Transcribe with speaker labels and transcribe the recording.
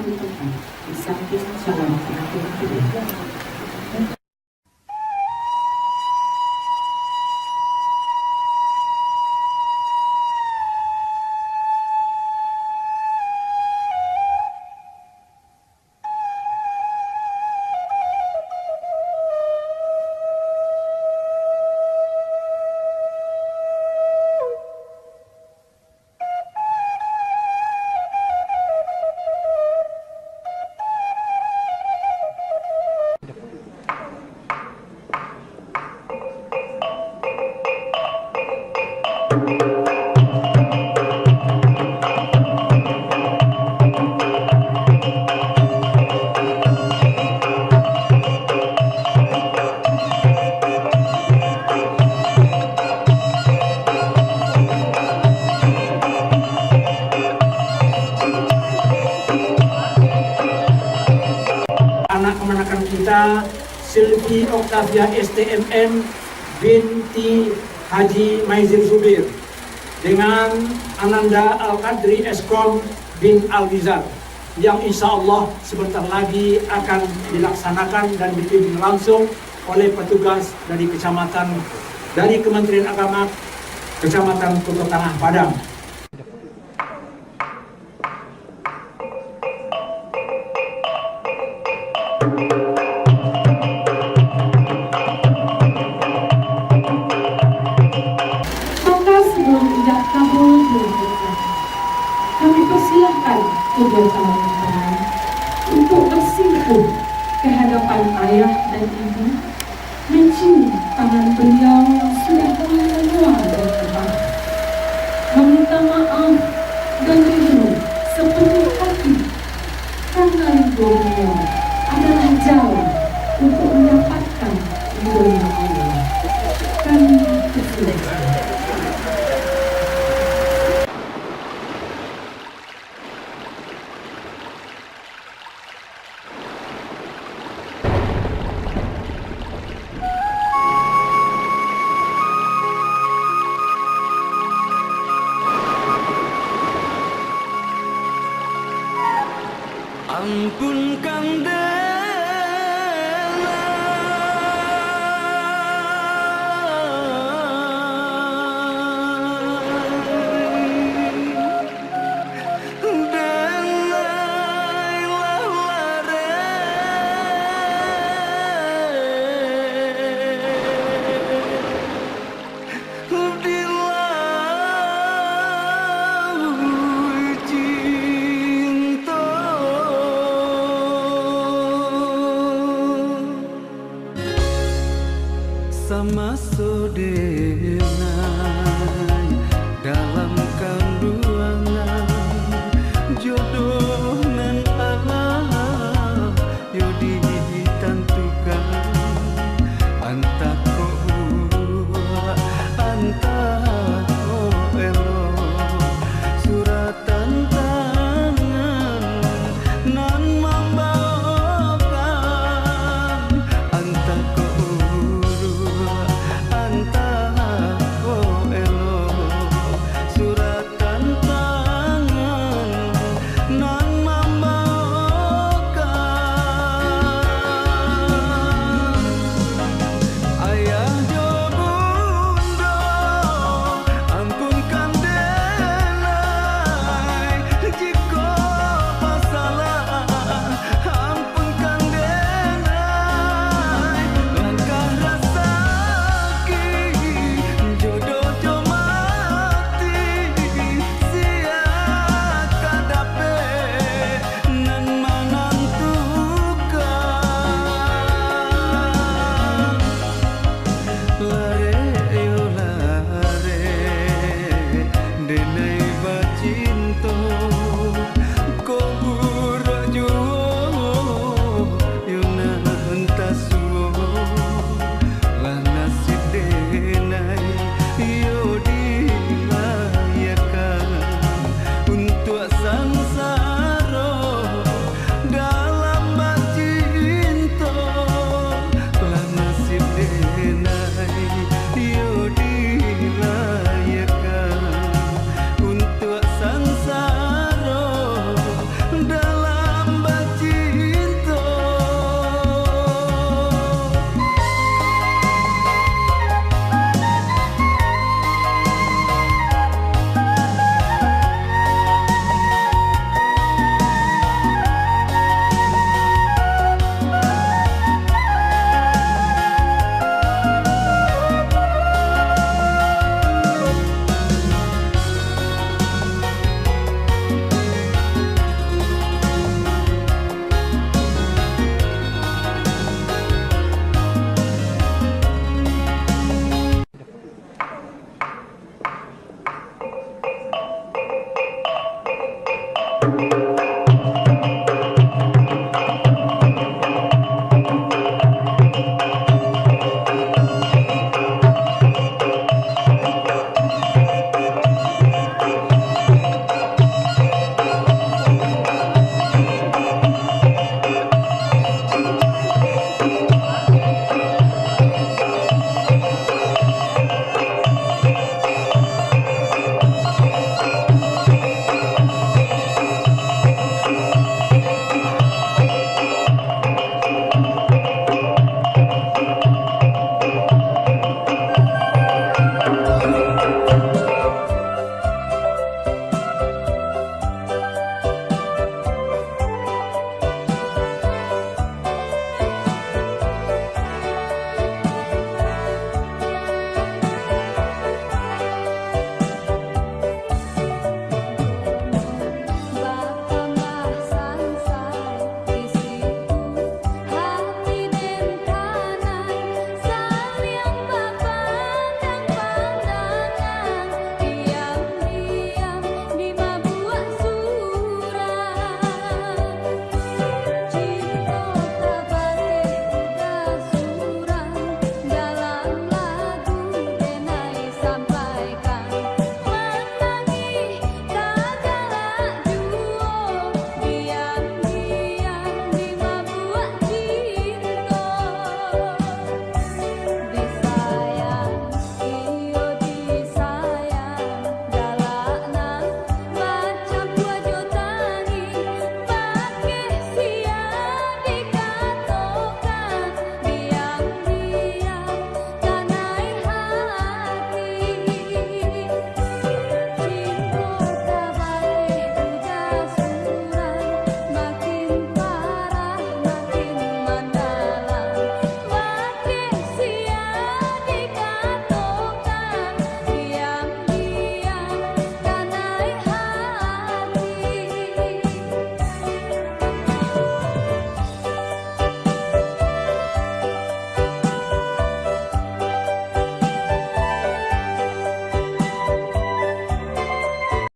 Speaker 1: kami tempat di samping jalan terakhir kedua.
Speaker 2: Anak kemenakan kita, Sylvie Octavia STMM binti Haji Maizir Zubir dengan Ananda Al-Qadri Eskom bin Al-Wizar yang insya Allah sebentar lagi akan dilaksanakan dan dipimpin langsung oleh petugas dari kecamatan, dari Kementerian Agama Kecamatan Kuto Tengah Padang.
Speaker 1: Maka sebelum ijab kabul dilakukan, kami persilahkan kedua calon mempelai untuk bersimpuh ke hadapan ayah dan ibu, mencium tangan beliau yang sudah mulai menua dan kebal, meminta maaf dan rindu sepenuh hati karena rindu beliau adalah jalan untuk mendapatkan ridhonya Allah. Kami persilakan.
Speaker 3: Ampunkan sama sodena